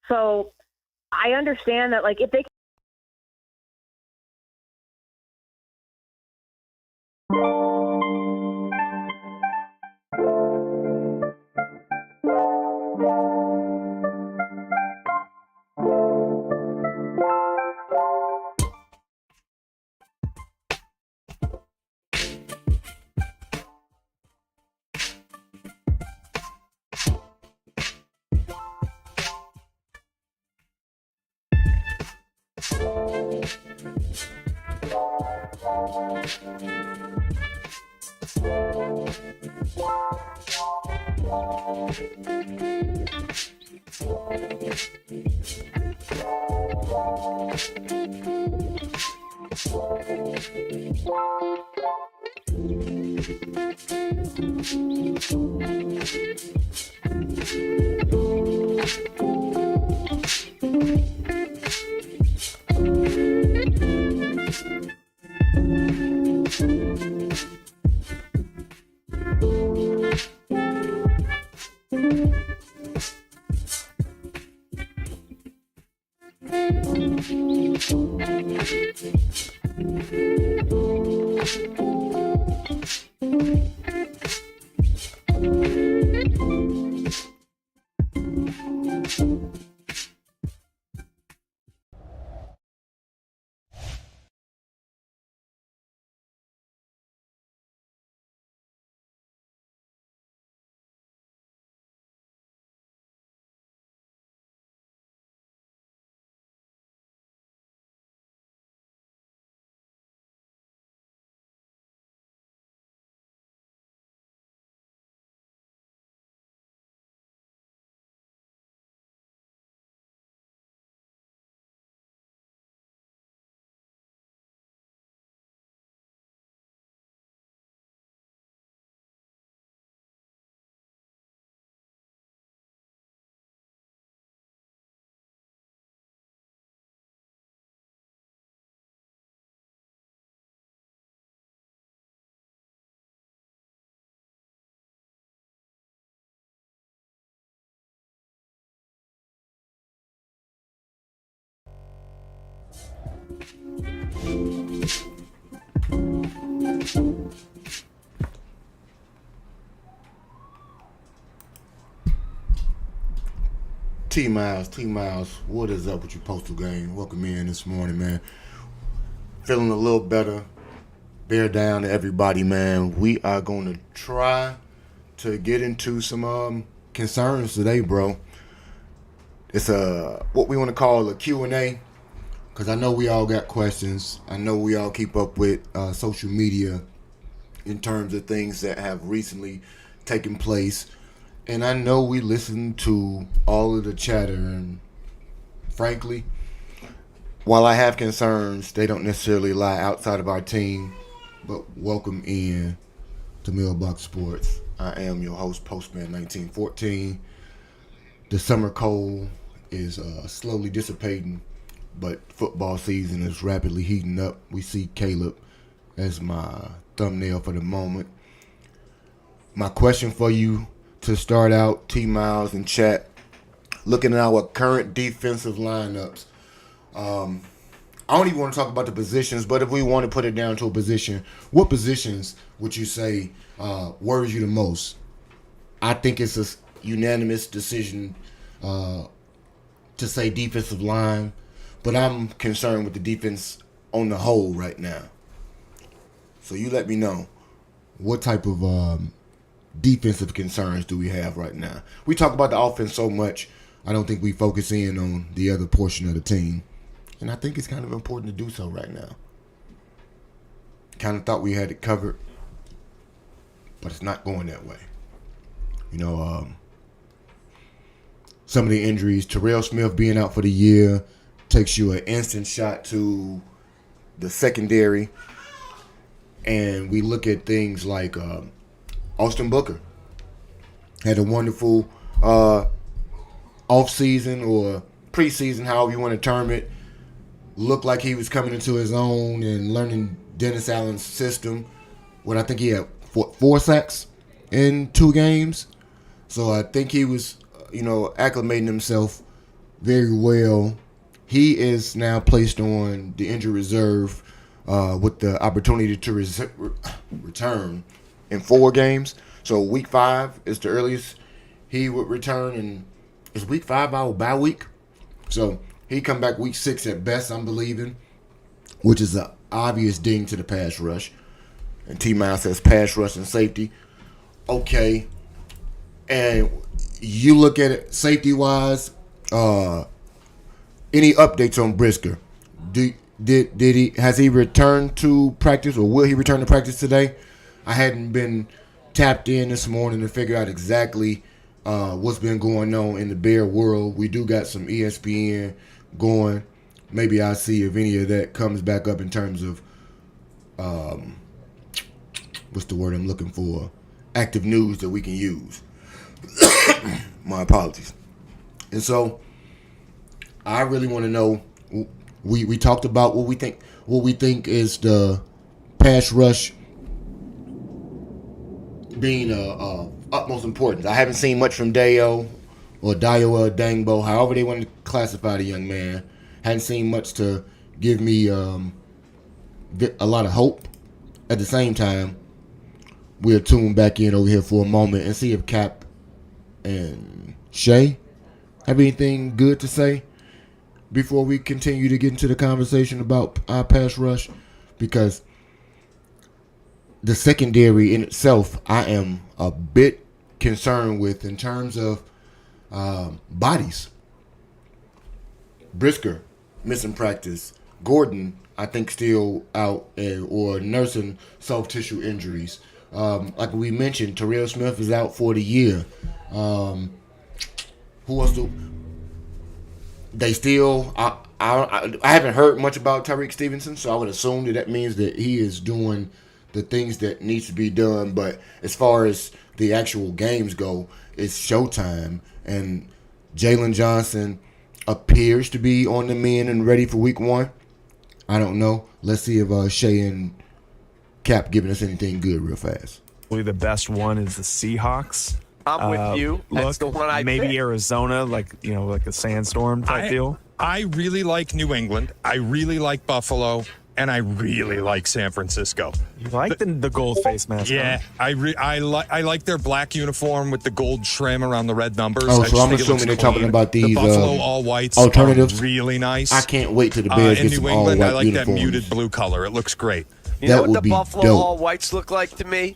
So I understand that, like, if they T-Miles, what is up with your postal game? Welcome in this morning, man. Feeling a little better. Bear down to everybody, man. We are going to try to get into some concerns today, bro. It's what we want to call a Q&A, because I know we all got questions. I know we all keep up with social media in terms of things that have recently taken place. And I know we listen to all of the chatter, and frankly, while I have concerns, they don't necessarily lie outside of our team. But welcome in to Mailbox Sports. I am your host, Postman 1914. The summer cold is slowly dissipating, but football season is rapidly heating up. We see Caleb as my thumbnail for the moment. My question for you to start out, T-Miles and chat, looking at our current defensive lineups. I don't even want to talk about the positions, but if we want to put it down to a position, what positions would you say worries you the most? I think it's a unanimous decision to say defensive line, but I'm concerned with the defense on the whole right now. So you let me know, what type of defensive concerns do we have right now? We talk about the offense so much, I don't think we focus in on the other portion of the team. And I think it's kind of important to do so right now. Kind of thought we had it covered, but it's not going that way. Some of the injuries, Terrell Smith being out for the year takes you an instant shot to the secondary. And we look at things like Austin Booker had a wonderful off-season or preseason, however you want to term it. Looked like he was coming into his own and learning Dennis Allen's system. I think he had 4 sacks in 2 games. So I think he was, acclimating himself very well. He is now placed on the injured reserve with the opportunity to return in 4 games. So week 5 is the earliest he would return, and is week 5 our bye week? So he come back week 6 at best, I'm believing, which is an obvious ding to the pass rush. And T-Miles says pass rush and safety. Okay. And you look at it safety-wise, any updates on Brisker? Has he returned to practice, or will he return to practice today? I hadn't been tapped in this morning to figure out exactly what's been going on in the Bear world. We do got some ESPN going. Maybe I'll see if any of that comes back up in terms of what's the word I'm looking for? Active news that we can use. My apologies. And so I really want to know. We talked about what we think is the pass rush being utmost importance. I haven't seen much from Dayo or Dangbo, however they want to classify the young man. Hadn't seen much to give me a lot of hope. At the same time, we'll tune back in over here for a moment and see if Cap and Shay have anything good to say before we continue to get into the conversation about our pass rush, because the secondary in itself I am a bit concerned with in terms of bodies. Brisker missing practice. Gordon, I think, still out or nursing soft tissue injuries. Like we mentioned, Terrell Smith is out for the year. Who else do? They still. I haven't heard much about Tyreek Stevenson, so I would assume that means that he is doing the things that needs to be done. But as far as the actual games go, it's showtime, and Jalen Johnson appears to be on the mend and ready for week 1. I don't know. Let's see if Shay and Cap giving us anything good real fast. The best one is the Seahawks. I'm with you. That's the one I maybe picked. Arizona, like a sandstorm type deal. I really like New England. I really like Buffalo, and I really like San Francisco. You like the gold face mask? Yeah, huh? I like their black uniform with the gold trim around the red numbers. Oh, I so just I'm think it assuming looks they're clean. talking about these the Buffalo all whites alternatives. Are really nice. I can't wait till the Bears in get some New all England, white I like uniforms. that muted blue color. It looks great. You That know what would the be Buffalo dope. all whites look like to me?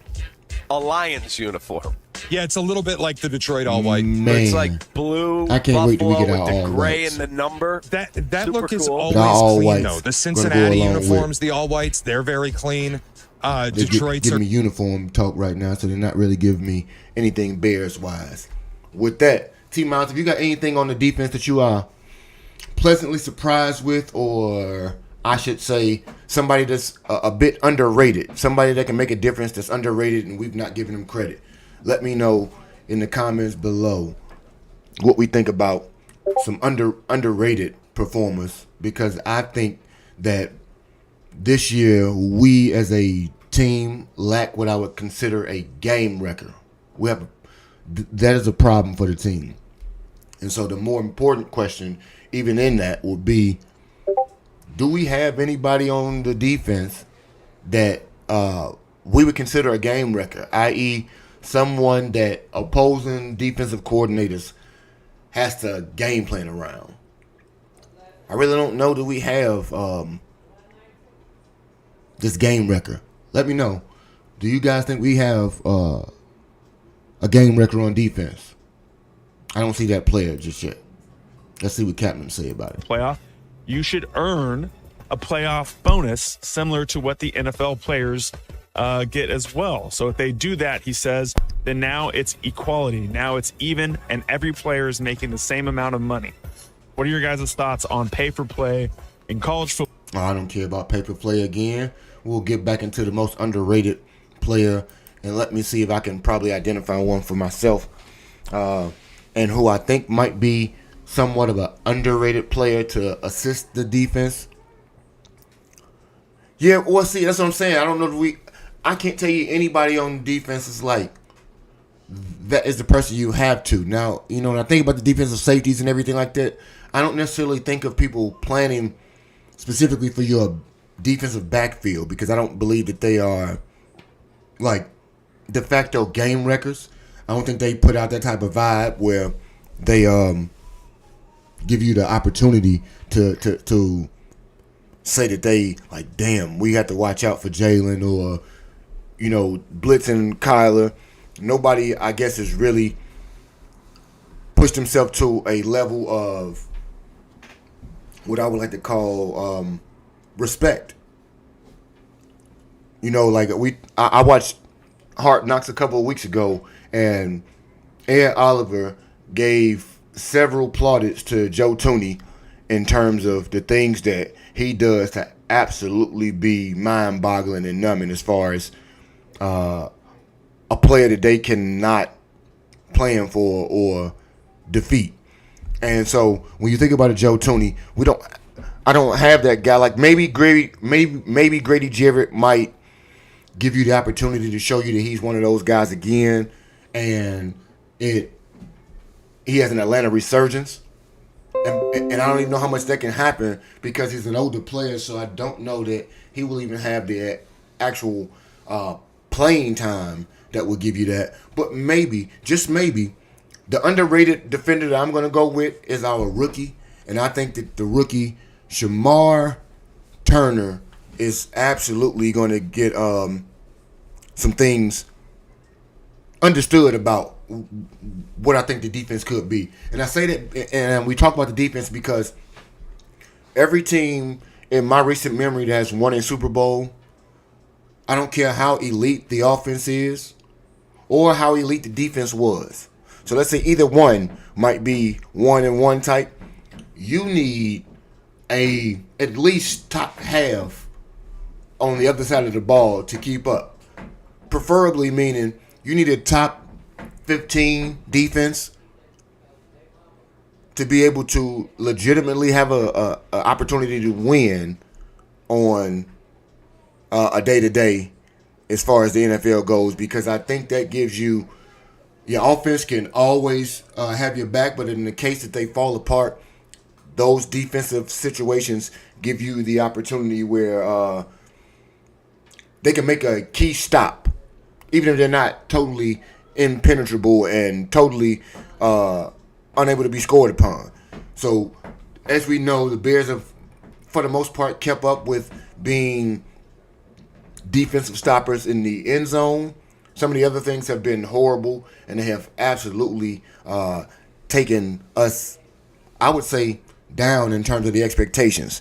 A Lions uniform. Yeah, it's a little bit like the Detroit all white. Man, It's like blue I can't Buffalo wait till we get with our the all gray whites. and the number. That Super look is cool. always They're all clean, whites. though. Gonna The go Cincinnati along with. uniforms, the all whites, they're very clean. They're Detroit's giving me uniform talk right now, so they're not really giving me anything Bears-wise. With that, T-Miles, if you got anything on the defense that you are pleasantly surprised with, or I should say somebody that's a bit underrated, somebody that can make a difference that's underrated and we've not given them credit, let me know in the comments below what we think about some underrated performers, because I think that this year we as a team lack what I would consider a game wrecker. That is a problem for the team. And so the more important question even in that would be, do we have anybody on the defense that we would consider a game wrecker, i.e. someone that opposing defensive coordinators has to game plan around? I really don't know that we have this game wrecker. Let me know. Do you guys think we have a game wrecker on defense? I don't see that player just yet. Let's see what Captain say about it. Playoff, you should earn a playoff bonus similar to what the NFL players get as well. So if they do that, he says, then now it's equality. Now it's even, and every player is making the same amount of money. What are your guys' thoughts on pay for play in college football? I don't care about pay for play again. We'll get back into the most underrated player, and let me see if I can probably identify one for myself, and who I think might be somewhat of an underrated player to assist the defense. Yeah, well, see, that's what I'm saying. I don't know if I can't tell you anybody on defense is like that is the person you have to. Now, when I think about the defensive safeties and everything like that, I don't necessarily think of people planning specifically for your defensive backfield because I don't believe that they are like de facto game wreckers. I don't think they put out that type of vibe where they give you the opportunity to say that they like, damn, we have to watch out for Jalen or, you know, blitzing Kyler. Nobody, I guess, has really pushed himself to a level of what I would like to call respect. You know, like I watched Hard Knocks a couple of weeks ago, and Ed Oliver gave several plaudits to Joe Tooney in terms of the things that he does to absolutely be mind-boggling and numbing as far as a player that they cannot plan for or defeat. And so when you think about a Joe Tooney, I don't have that guy. Like maybe Grady Jarrett might give you the opportunity to show you that he's one of those guys again, and he has an Atlanta resurgence. And I don't even know how much that can happen because he's an older player, so I don't know that he will even have the actual playing time that will give you that. But maybe, just maybe, the underrated defender that I'm going to go with is our rookie. And I think that the rookie, Shamar Turner, is absolutely going to get some things understood about what I think the defense could be. And I say that, and we talk about the defense because every team in my recent memory that has won a Super Bowl, I don't care how elite the offense is or how elite the defense was. So let's say either one might be 1-1 type. You need at least top half on the other side of the ball to keep up. Preferably meaning you need a top 15 defense to be able to legitimately have a opportunity to win on a day-to-day as far as the NFL goes, because I think that gives you your offense can always have your back, but in the case that they fall apart, those defensive situations give you the opportunity where they can make a key stop, even if they're not totally impenetrable and totally unable to be scored upon. So, as we know, the Bears have, for the most part, kept up with being defensive stoppers in the end zone. Some of the other things have been horrible, and they have absolutely taken us, I would say, down in terms of the expectations.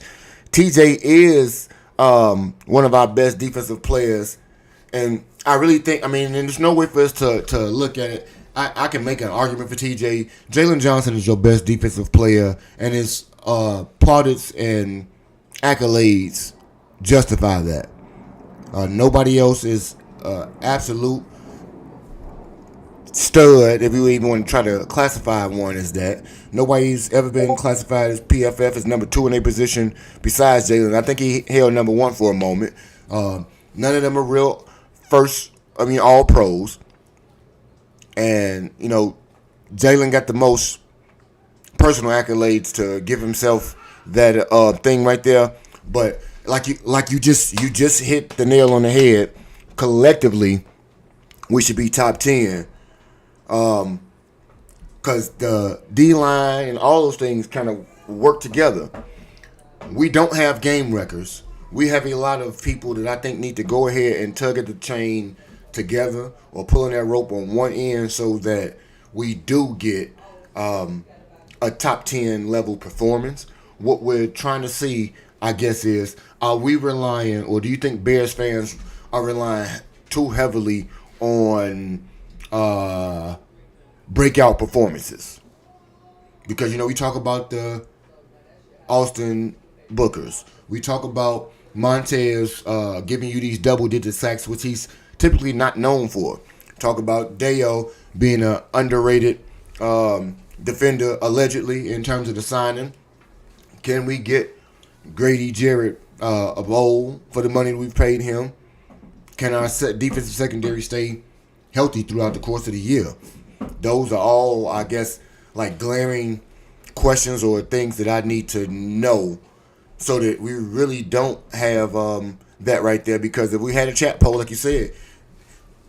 TJ is one of our best defensive players, and I really think, and there's no way for us to look at it. I can make an argument for TJ. Jalen Johnson is your best defensive player, and his plaudits and accolades justify that. Nobody else is absolute stud, if you even want to try to classify one as that. Nobody's ever been classified as PFF as number 2 in a position besides Jalen. I think he held number 1 for a moment. None of them are real all pros. And, Jalen got the most personal accolades to give himself that thing right there. But like you just hit the nail on the head. Collectively, we should be top 10. Because the D-line and all those things kind of work together. We don't have game wreckers. We have a lot of people that I think need to go ahead and tug at the chain together or pulling that rope on one end so that we do get a top 10 level performance. What we're trying to see, I guess, is are we relying, or do you think Bears fans are relying too heavily on breakout performances? Because, we talk about the Austin Bookers. We talk about Montez giving you these double-digit sacks, which he's typically not known for. Talk about Deo being an underrated defender, allegedly, in terms of the signing. Can we get Grady Jarrett a bowl for the money we've paid him? Can our defensive secondary stay healthy throughout the course of the year? Those are all, I guess, like glaring questions or things that I need to know so that we really don't have that right there. Because if we had a chat poll, like you said,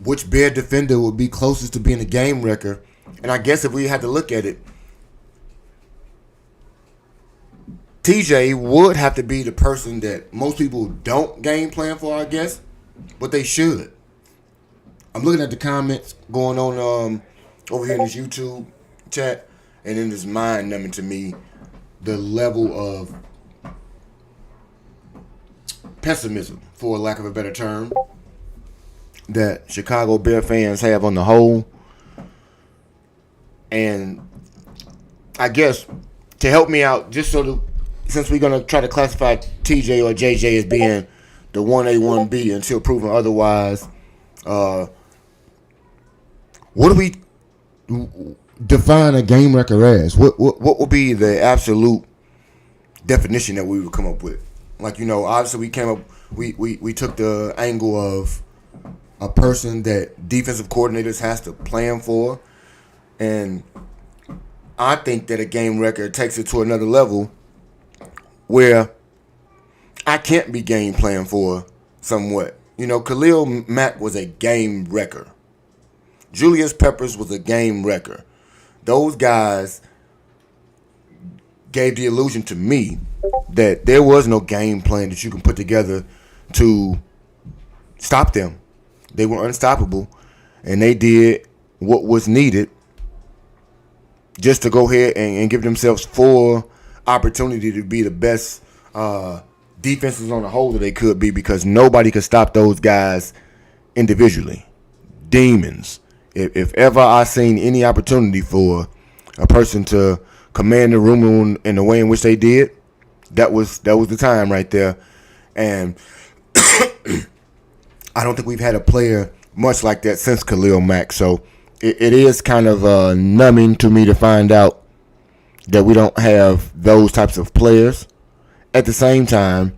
which Bear defender would be closest to being a game wrecker? And I guess if we had to look at it, TJ would have to be the person that most people don't game plan for, I guess, but they should. I'm looking at the comments going on over here in this YouTube chat, and it is mind-numbing to me the level of pessimism, for lack of a better term, that Chicago Bear fans have on the whole. And I guess to help me out, just since we're going to try to classify TJ or JJ as being the 1A, 1B until proven otherwise, what do we define a game wrecker as? What would be the absolute definition that we would come up with? Like, obviously we took the angle of a person that defensive coordinators has to plan for. And I think that a game wrecker takes it to another level where I can't be game plan for somewhat. Khalil Mack was a game wrecker. Julius Peppers was a game wrecker. Those guys gave the illusion to me that there was no game plan that you can put together to stop them. They were unstoppable, and they did what was needed just to go ahead and give themselves full opportunity to be the best defenses on the whole that they could be, because nobody could stop those guys individually. Demons. If ever I seen any opportunity for a person to command the room in the way in which they did, that was the time right there. And I don't think we've had a player much like that since Khalil Mack. So it is kind of numbing to me to find out that we don't have those types of players. At the same time,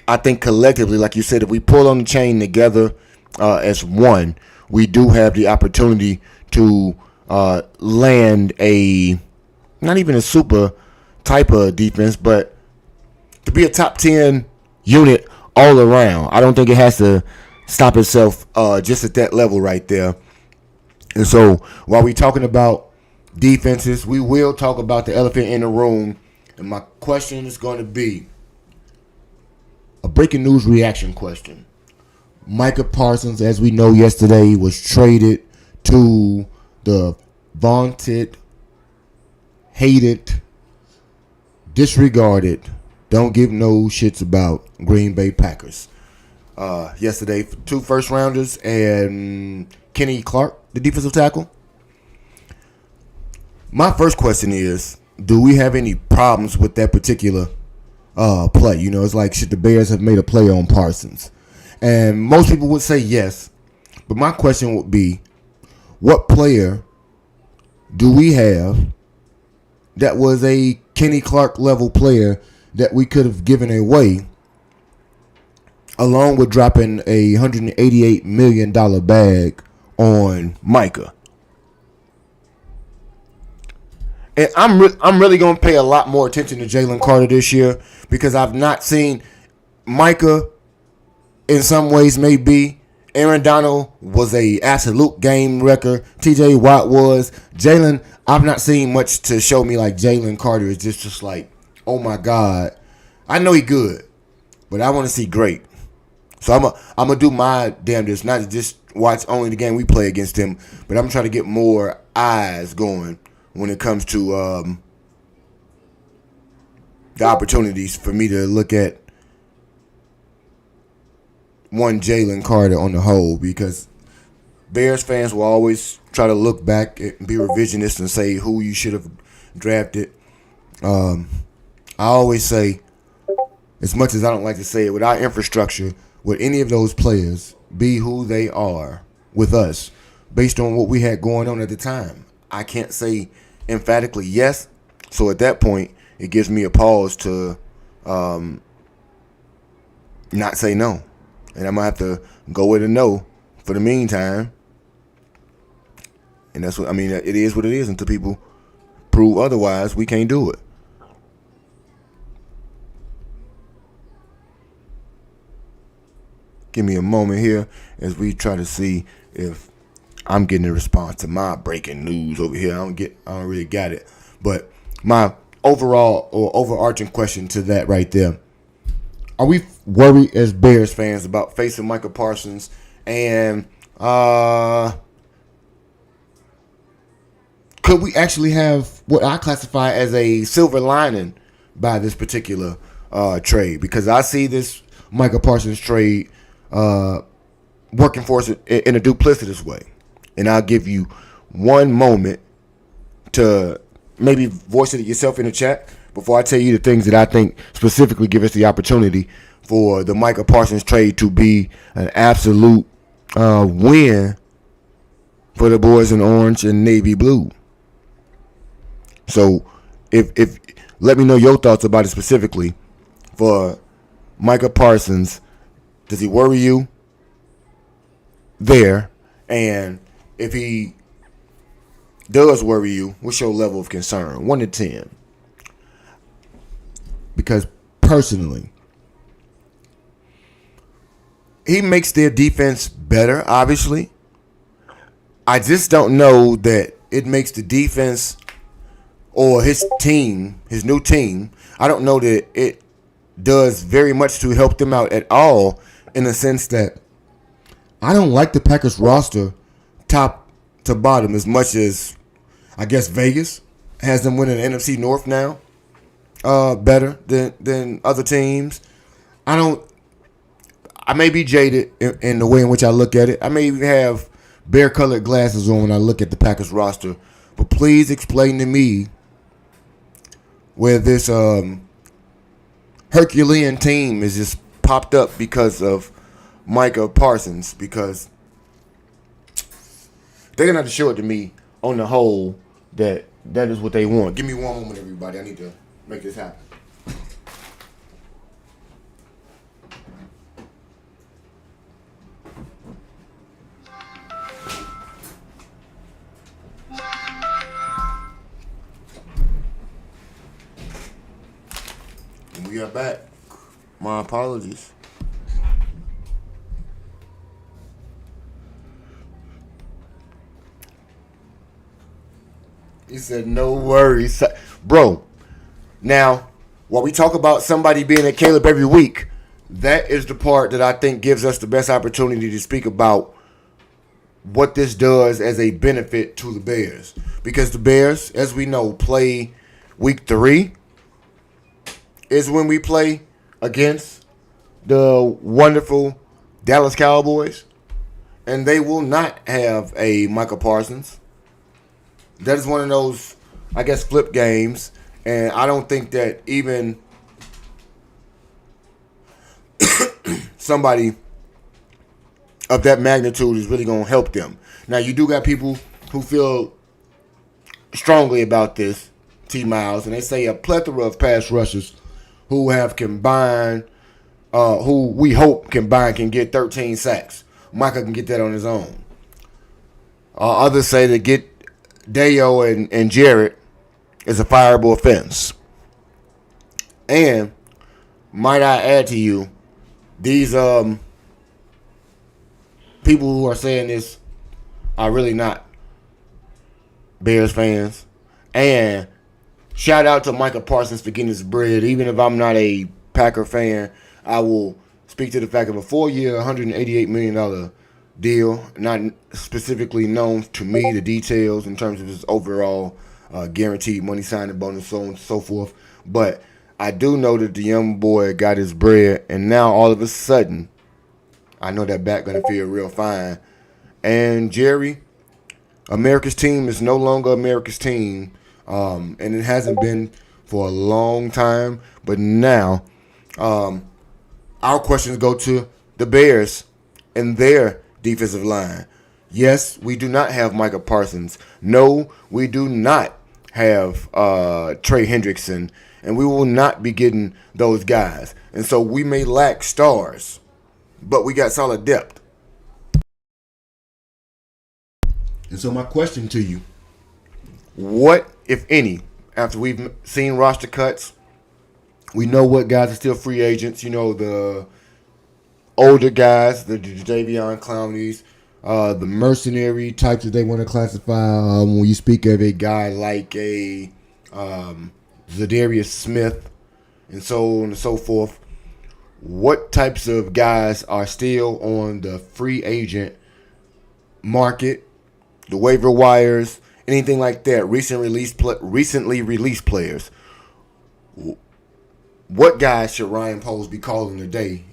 I think collectively, like you said, if we pull on the chain together as one, we do have the opportunity to land not even a super type of defense, but to be a top 10 unit all around. I don't think it has to stop itself just at that level right there. And so while we're talking about defenses, we will talk about the elephant in the room. And my question is going to be a breaking news reaction question. Micah Parsons, as we know yesterday, was traded to the vaunted, hated, disregarded, don't give no shits about Green Bay Packers. Yesterday, 2 first-rounders and Kenny Clark, the defensive tackle. My first question is, do we have any problems with that particular play? It's like, should the Bears have made a play on Parsons? And most people would say yes. But my question would be, what player do we have that was a Kenny Clark level player that we could have given away, along with dropping a $188 million bag on Micah? And I'm really going to pay a lot more attention to Jalen Carter this year, because I've not seen Micah in some ways maybe. Aaron Donald was a absolute game wrecker. TJ Watt was. Jalen, I've not seen much to show me like Jalen Carter is just like, oh my God. I know he good, but I want to see great. So I'm gonna do my damnedest, not to just watch only the game we play against him, but I'm trying to get more eyes going when it comes to the opportunities for me to look at one Jalen Carter on the whole, because Bears fans will always try to look back and be revisionist and say who you should have drafted. I always say, as much as I don't like to say it, with our infrastructure, would any of those players be who they are with us based on what we had going on at the time? I can't say emphatically yes. So at that point, it gives me a pause to not say no. And I'm going to have to go with a no for the meantime. And that's what, it is what it is until people prove otherwise, we can't do it. Give me a moment here as we try to see if I'm getting a response to my breaking news over here. I don't really got it. But my overall or overarching question to that right there: are we worried as Bears fans about facing Micah Parsons, and could we actually have what I classify as a silver lining by this particular trade? Because I see this Micah Parsons trade working for us in a duplicitous way. And I'll give you one moment to maybe voice it yourself in the chat before I tell you the things that I think specifically give us the opportunity for the Micah Parsons trade to be an absolute win for the boys in orange and navy blue. So if let me know your thoughts about it specifically for Micah Parsons. Does he worry you there? And if he does worry you, what's your level of concern? 1 to 10. Because personally, he makes their defense better, obviously. I just don't know that it makes the defense or his team, his new team, I don't know that it does very much to help them out at all, in the sense that I don't like the Packers roster top to bottom as much as I guess Vegas has them winning the NFC North now better than other teams. I may be jaded in the way in which I look at it. I may even have bear-colored glasses on when I look at the Packers roster. But please explain to me where this Herculean team is just popped up because of Micah Parsons, because they're going to have to show it to me on the whole that is what they want. Give me one moment, everybody. I need to make this happen. We are back. My apologies. He said, no worries. Bro, now, while we talk about somebody being at Caleb every week, that is the part that I think gives us the best opportunity to speak about what this does as a benefit to the Bears. Because the Bears, as we know, play week 3 is when we play against the wonderful Dallas Cowboys. And they will not have a Micah Parsons. That is one of those, I guess, flip games. And I don't think that even somebody of that magnitude is really going to help them. Now, you do got people who feel strongly about this, T. Miles, and they say a plethora of pass rushers who have combined, who we hope combined can get 13 sacks. Micah can get that on his own. Others say that get Dayo and Jarrett is a fireable offense. And might I add to you, these people who are saying this are really not Bears fans. And shout out to Micah Parsons for getting his bread. Even if I'm not a Packer fan, I will speak to the fact of a 4-year, $188 million deal. Not specifically known to me the details in terms of his overall guaranteed money signing bonus, so on and so forth. But I do know that the young boy got his bread, and now all of a sudden, I know that back going to feel real fine. And Jerry, America's team is no longer America's team, and it hasn't been for a long time. But now, our questions go to the Bears and their defensive line. Yes, we do not have Micah Parsons. No, we do not have Trey Hendrickson, and we will not be getting those guys. And so we may lack stars, but we got solid depth. And so my question to you, what, if any, after we've seen roster cuts, we know what guys are still free agents. You know, the older guys, the Jadeveon Clowneys, the mercenary types that they want to classify. When you speak of a guy like a Zadarius Smith and so on and so forth, what types of guys are still on the free agent market, the waiver wires, anything like that, recently released players? What guys should Ryan Poles be calling today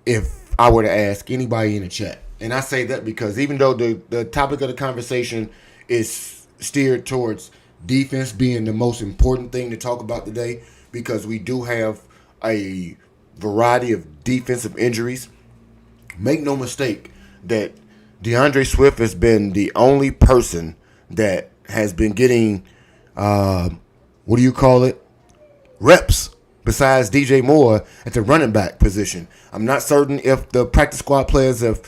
if I were to ask anybody in the chat? And I say that because even though the topic of the conversation is steered towards defense being the most important thing to talk about today, because we do have a variety of defensive injuries, make no mistake that DeAndre Swift has been the only person that has been getting, reps besides DJ Moore at the running back position. I'm not certain if the practice squad players have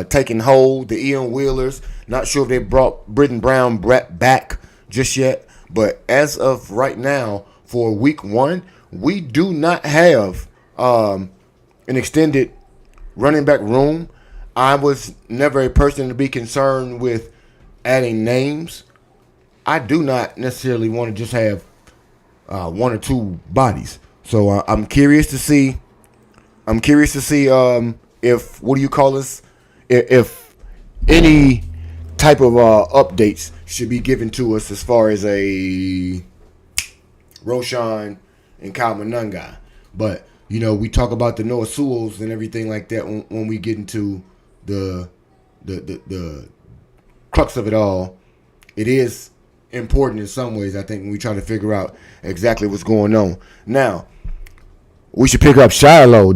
taken hold, the Ian Wheelers. Not sure if they brought Britton Brown back just yet. But as of right now, for week 1, we do not have an extended running back room. I was never a person to be concerned with adding names. I do not necessarily want to just have one or two bodies. So I'm curious to see. If if any type of updates should be given to us as far as a Roshan and Kyle Monangai. But we talk about the Noah Sewells and everything like that when we get into the crux of it all. It is important in some ways, I think, when we try to figure out exactly what's going on. Now, we should pick up Shiloh.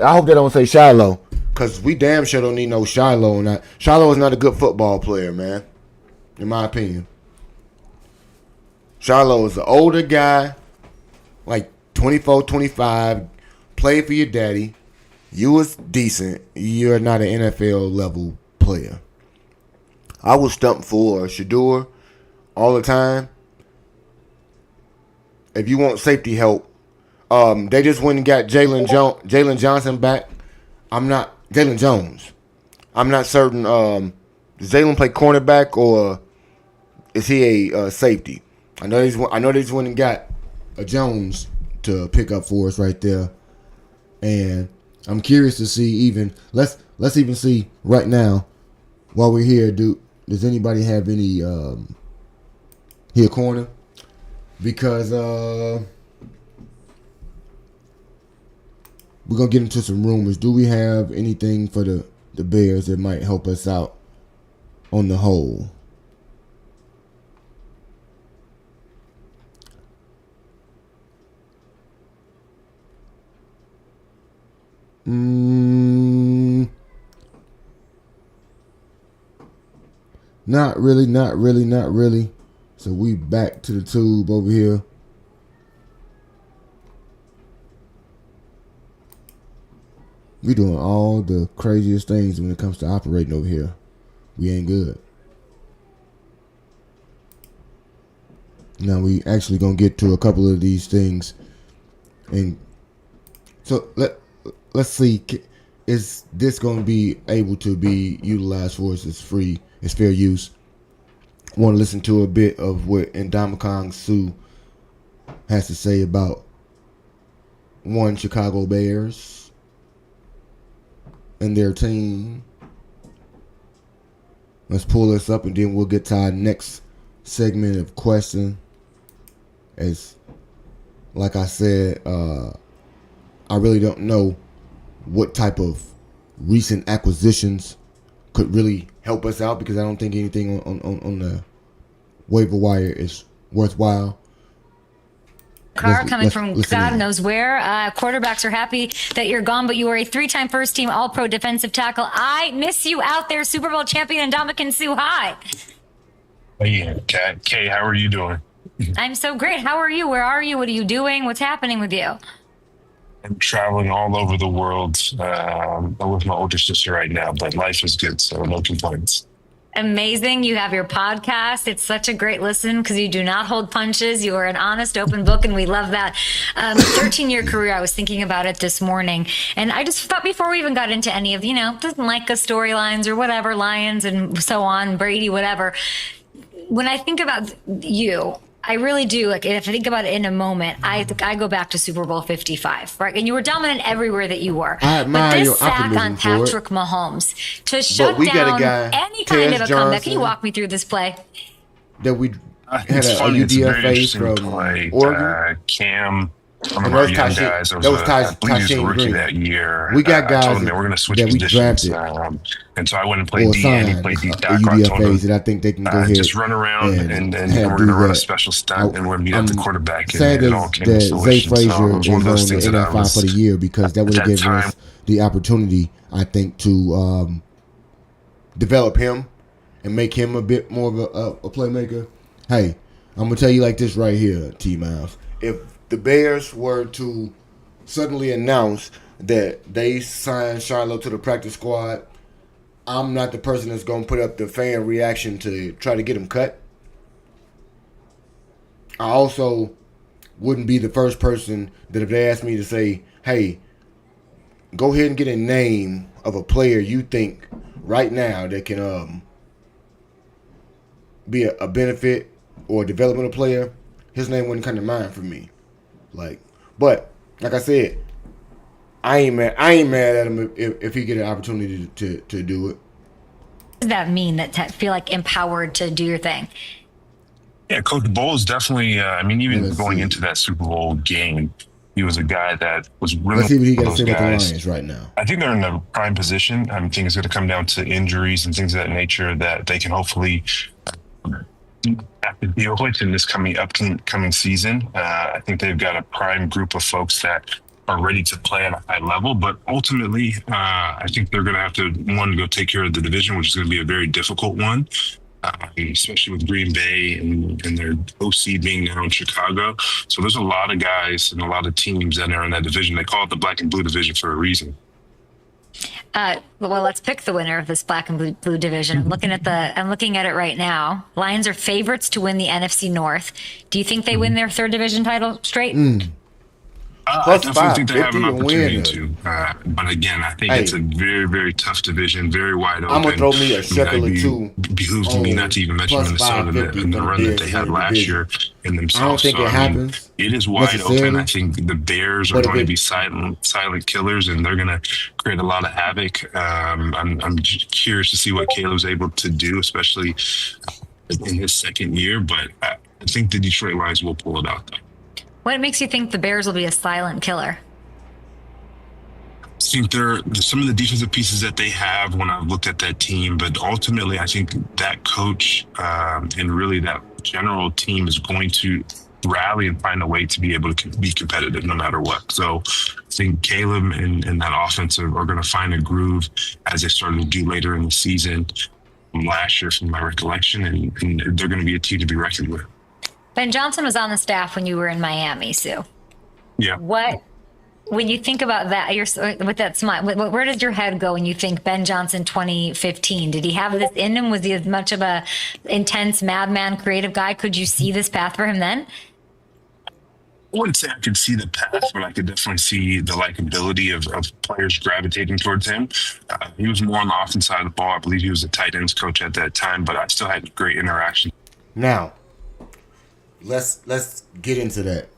I hope they don't say Shiloh, because we damn sure don't need no Shiloh. Shiloh is not a good football player, man, in my opinion. Shiloh is an older guy, like 24, 25, played for your daddy. You was decent. You're not an NFL level player. I will stump for Shador all the time. If you want safety help, they just went and got Jalen Johnson back. Jalen Jones. I'm not certain. Does Jalen play cornerback or is he a safety? I know they just went and got a Jones to pick up for us right there, and I'm curious to see even let's even see right now while we're here. Does anybody have any here corner? Because we're gonna get into some rumors. Do we have anything for the Bears that might help us out on the whole? Not really. So we back to the tube over here. We doing all the craziest things when it comes to operating over here. We ain't good. Now we actually gonna get to a couple of these things, and so let's see. Is this gonna be able to be utilized for us as fair use? Want to listen to a bit of what Ndamukong Suh has to say about Chicago Bears and their team. Let's pull this up, and then we'll get to our next segment of question. As, like I said, I really don't know what type of recent acquisitions could really help us out, because I don't think anything on the waiver wire is worthwhile. Coming from God knows where. Quarterbacks are happy that you're gone, but you are a 3-time first-team All-Pro defensive tackle. I miss you out there, Super Bowl champion Ndamukong Suh. Hi. Hey, Kay, how are you doing? I'm so great. How are you? Where are you? What are you doing? What's happening with you? I'm traveling all over the world. I'm with my older sister right now, but life is good, so no complaints. amazing. You have your podcast. It's such a great listen because you do not hold punches. You are an honest, open book, and we love that. 13-year career. I was thinking about it this morning, and I just thought before we even got into any of, the Micah storylines or whatever, Lions and so on, Brady, whatever. When I think about you, I really do. Like, if I think about it in a moment, I go back to Super Bowl 55, right? And you were dominant everywhere that you were. I admire but your this sack optimism on for it. Patrick Mahomes to shut we got a down guy, any kind of Tez a comeback. Can you Johnson, walk me through this play? that we had It's a funny. It's a very UDFA interesting from play. Oregon. Cam, one And of that our was young Tashin- guys, that was I believe he was a Tashin rookie Green. that year. We got I guys told him that we're going to switch that we positions. drafted And so I went and played or D, and he signed played D at tackle. I told him, UDFAs that I think they can go ahead just run around and have we're going do to run a that. special stunt and we're going to beat up the quarterback. Sad And it all that came to Zay fruition. So Frazier it was is one on of those the things that I NFI was for the year because that would at have that given time. us the opportunity, I think, to develop him and make him a bit more of a playmaker. Hey, I'm going to tell you like this right here, T-Miles. If the Bears were to suddenly announce that they signed Shiloh to the practice squad, I'm not the person that's going to put up the fan reaction to try to get him cut. I also wouldn't be the first person that if they asked me to say, hey, go ahead and get a name of a player you think right now that can be a benefit or a developmental player, his name wouldn't come to mind for me. But like I said, I ain't mad at him if he get an opportunity to do it. What does that mean? That feel like empowered to do your thing? Yeah, Coach Bowles definitely, even Let's going see. into that Super Bowl game, he was a guy that was really Let's see what he one got of to say those about the guys. Lions right now. I think they're in a prime position. I think it's going to come down to injuries and things of that nature that they can hopefully have to deal with in this upcoming season. I think they've got a prime group of folks that are ready to play at a high level, but ultimately, I think they're going to have to, one, go take care of the division, which is going to be a very difficult one, especially with Green Bay and their OC being now in Chicago. So there's a lot of guys and a lot of teams that are in that division. They call it the black and blue division for a reason. Well, let's pick the winner of this black and blue division. I'm looking at it right now. Lions are favorites to win the NFC North. Do you think they win their third division title straight? I definitely think they have 50 an to opportunity win. to. But again, I think Hey. it's a very, very tough division, very wide open. I'm gonna throw me a shekel or two. Behooves me not to even mention plus Minnesota 550 and the for the run that Bears they to had win the last division. year in I don't themselves. think it happens. It is wide open. necessarily. I think the Bears are But if going to it- be silent killers, and they're going to create a lot of havoc. I'm just curious to see what Caleb's able to do, especially in his second year. But I think the Detroit Lions will pull it out, though. What makes you think the Bears will be a silent killer? I think some of the defensive pieces that they have when I've looked at that team, but ultimately I think that coach and really that general team is going to rally and find a way to be able to be competitive no matter what. So I think Caleb and that offense are going to find a groove as they started to do later in the season from last year from my recollection, and they're going to be a team to be reckoned with. Ben Johnson was on the staff when you were in Miami, Sue. Yeah. When you think about that, with that smile, where does your head go when you think Ben Johnson 2015? Did he have this in him? Was he as much of a intense madman creative guy? Could you see this path for him then? I wouldn't say I could see the path, but I could definitely see the likability of players gravitating towards him. He was more on the offensive side of the ball. I believe he was a tight ends coach at that time, but I still had great interaction. Now, let's get into that.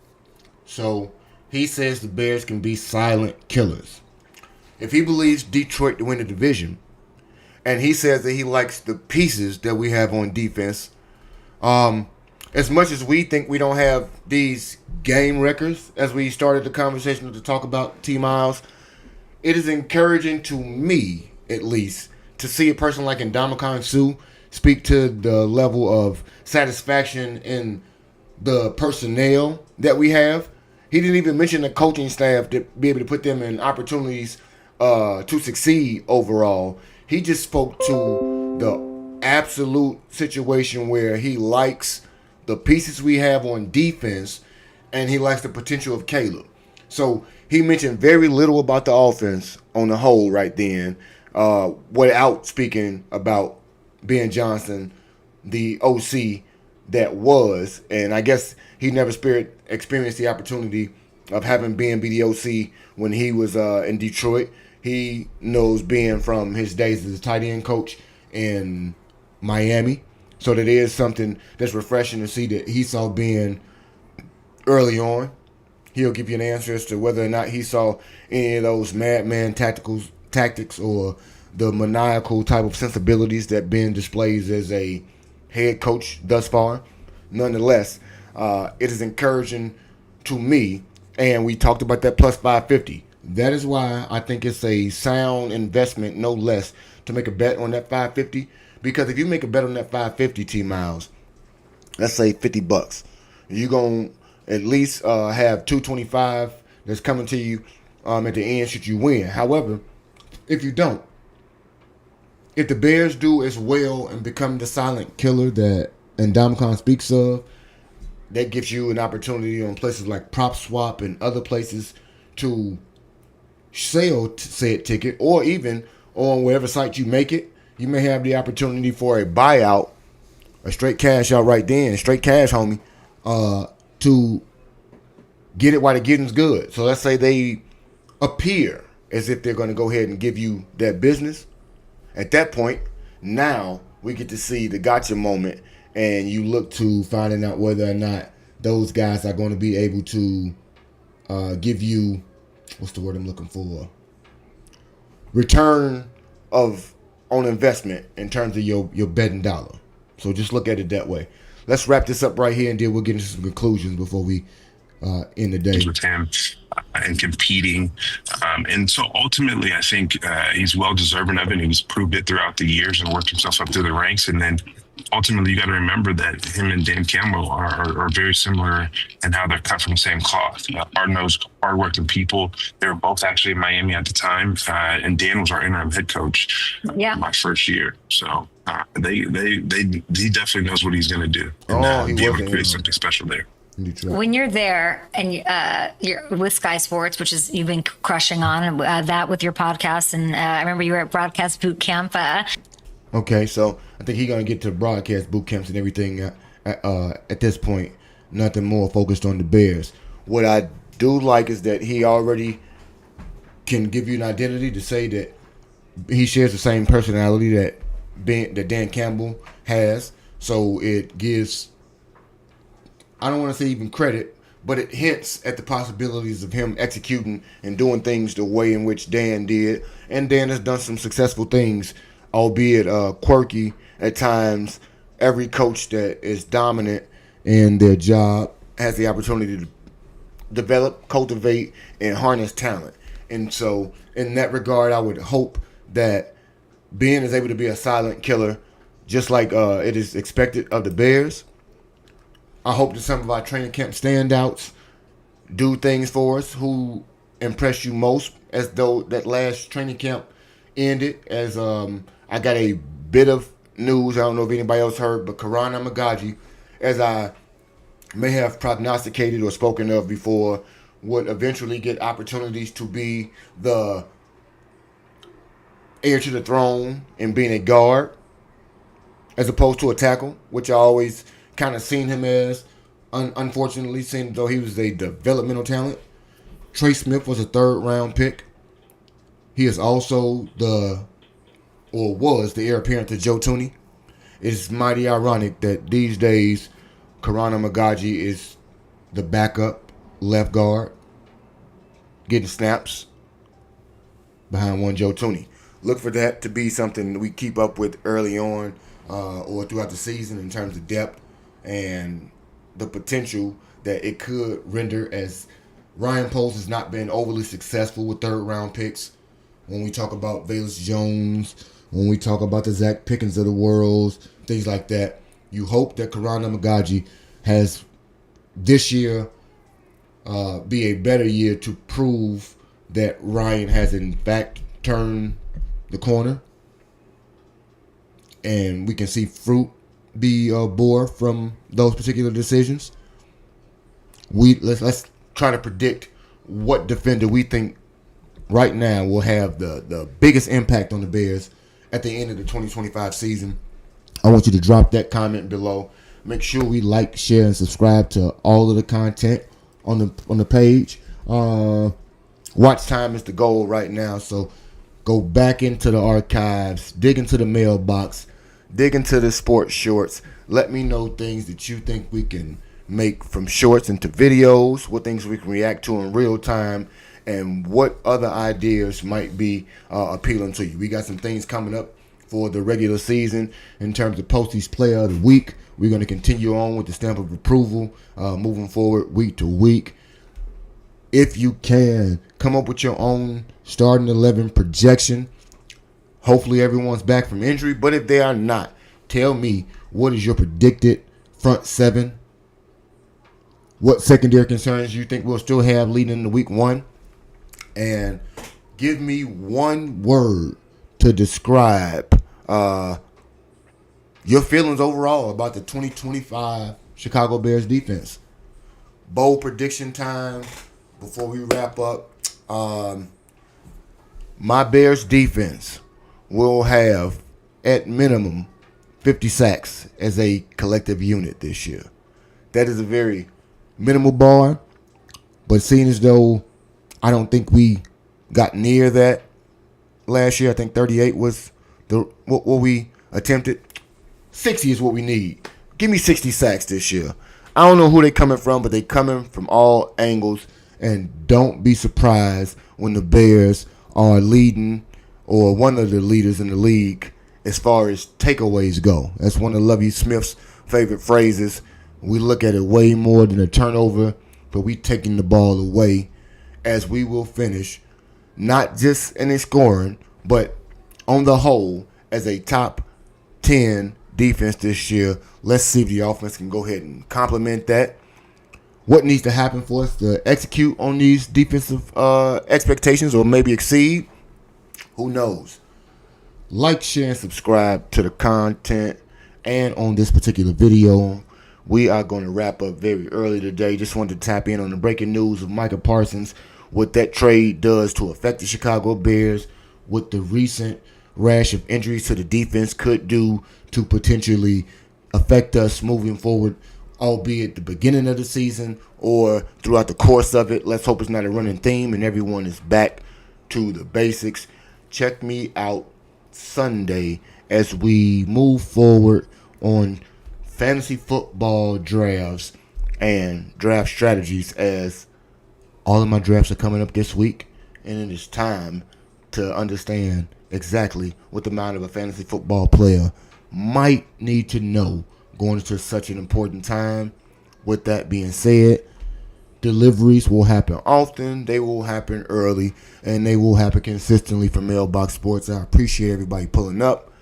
So he says the Bears can be silent killers. If he believes Detroit to win the division, and he says that he likes the pieces that we have on defense, as much as we think we don't have these game records, as we started the conversation to talk about T-Miles, it is encouraging to me, at least, to see a person like Ndamukong Suh speak to the level of satisfaction in the personnel that we have. He didn't even mention the coaching staff to be able to put them in opportunities to succeed overall. He just spoke to the absolute situation where he likes the pieces we have on defense and he likes the potential of Caleb. So he mentioned very little about the offense on the whole right then, without speaking about Ben Johnson, the OC that was, and I guess he never experienced the opportunity of having Ben be the OC when he was in Detroit. He knows Ben from his days as a tight end coach in Miami. So that is something that's refreshing to see that he saw Ben early on. He'll give you an answer as to whether or not he saw any of those madman tactics or the maniacal type of sensibilities that Ben displays as a head coach thus far. Nonetheless, it is encouraging to me, and we talked about that plus 550. That is why I think it's a sound investment, no less, to make a bet on that 550. Because if you make a bet on that 550, T Miles, let's say $50, you're going to at least have 225 that's coming to you at the end should you win. However, if you don't, if the Bears do as well and become the silent killer that Ndamukong speaks of, that gives you an opportunity on places like Prop Swap and other places to sell said ticket, or even on whatever site you make it. You may have the opportunity for a buyout, a straight cash out right then, straight cash, homie, to get it while the getting's good. So let's say they appear as if they're going to go ahead and give you that business. At that point, now we get to see the gotcha moment, and you look to finding out whether or not those guys are going to be able to give you, what's the word I'm looking for? Return on investment in terms of your betting dollar. So just look at it that way. Let's wrap this up right here, and then we'll get into some conclusions before we end the day. With him and competing. And so ultimately, I think he's well deserving of it. He's proved it throughout the years and worked himself up through the ranks. And then ultimately, you got to remember that him and Dan Campbell are very similar in how they're cut from the same cloth. Hard-nosed, hard-working people. They were both actually in Miami at the time. And Dan was our interim head coach my first year. So he definitely knows what he's going to do. And be able to create something special there. When you're there and you're with Sky Sports, which is you've been crushing on that with your podcast, and I remember you were at Broadcast Boot Camp. Okay, so I think he's gonna get to broadcast boot camps and everything at this point. Nothing more focused on the Bears. What I do like is that he already can give you an identity to say that he shares the same personality that Dan Campbell has. So it gives, I don't want to say even credit, but it hints at the possibilities of him executing and doing things the way in which Dan did. And Dan has done some successful things, albeit quirky at times. Every coach that is dominant in their job has the opportunity to develop, cultivate, and harness talent. And so in that regard, I would hope that Ben is able to be a silent killer, just like it is expected of the Bears. I hope that some of our training camp standouts do things for us. Who impressed you most, as though that last training camp ended? As I got a bit of news, I don't know if anybody else heard, but Karan Amagaji, as I may have prognosticated or spoken of before, would eventually get opportunities to be the heir to the throne and being a guard as opposed to a tackle, which I always kind of seen him as. Unfortunately, seemed though he was a developmental talent. Trey Smith was a 3rd round pick. He is also was the heir apparent to Joe Tooney. It's mighty ironic that these days Karan Amagaji is the backup left guard, getting snaps behind one Joe Tooney. Look for that to be something we keep up with early on or throughout the season in terms of depth and the potential that it could render, as Ryan Post has not been overly successful with 3rd round picks. When we talk about Velus Jones, when we talk about the Zach Pickens of the world, things like that, you hope that Karan Amagaji has this year be a better year to prove that Ryan has in fact turned the corner, and we can see fruit be bore from those particular decisions. Let's try to predict what defender we think right now will have the biggest impact on the Bears at the end of the 2025 season. I want you to drop that comment below. Make sure we like, share, and subscribe to all of the content on the page. Watch time is the goal right now, so go back into the archives, dig into the mailbox, dig into the sports shorts. Let me know things that you think we can make from shorts into videos, what things we can react to in real time, and what other ideas might be appealing to you. We got some things coming up for the regular season in terms of Postie's Player of the Week. We're going to continue on with the stamp of approval moving forward week to week. If you can, come up with your own starting 11 projection. Hopefully everyone's back from injury, but if they are not, tell me what is your predicted front seven. What secondary concerns you think we'll still have leading into week one. And give me one word to describe your feelings overall about the 2025 Chicago Bears defense. Bold prediction time before we wrap up. My Bears defense will have, at minimum, 50 sacks as a collective unit this year. That is a very minimal bar, but seeing as though I don't think we got near that last year, I think 38 was what we attempted. 60 is what we need. Give me 60 sacks this year. I don't know who they coming from, but they coming from all angles. And don't be surprised when the Bears are leading or one of the leaders in the league as far as takeaways go. That's one of Lovie Smith's favorite phrases. We look at it way more than a turnover, but we taking the ball away, as we will finish not just in its scoring, but on the whole as a top 10 defense this year. Let's see if the offense can go ahead and complement that. What needs to happen for us to execute on these defensive expectations or maybe exceed? Who knows? Like, share, and subscribe to the content. And on this particular video, we are going to wrap up very early today. Just wanted to tap in on the breaking news of Micah Parsons, what that trade does to affect the Chicago Bears, what the recent rash of injuries to the defense could do to potentially affect us moving forward, albeit the beginning of the season or throughout the course of it. Let's hope it's not a running theme and everyone is back to the basics. Check me out Sunday as we move forward on fantasy football drafts and draft strategies, as all of my drafts are coming up this week, and it is time to understand exactly what the mind of a fantasy football player might need to know going into such an important time. With that being said, deliveries will happen often, they will happen early, and they will happen consistently from Mailbox Sports. I appreciate everybody pulling up.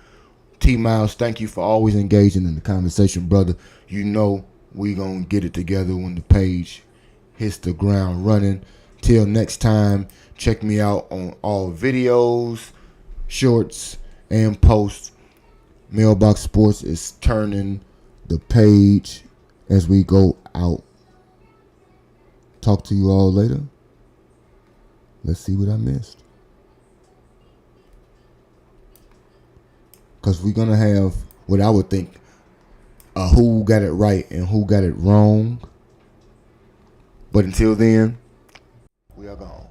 T-Miles, thank you for always engaging in the conversation, brother. You know we gonna get it together when the page hits the ground running. Till next time, check me out on all videos, shorts, and posts. Mailbox Sports is turning the page as we go out. Talk to you all later. Let's see what I missed. Because we're going to have what I would think who got it right and who got it wrong. But until then, we are gone.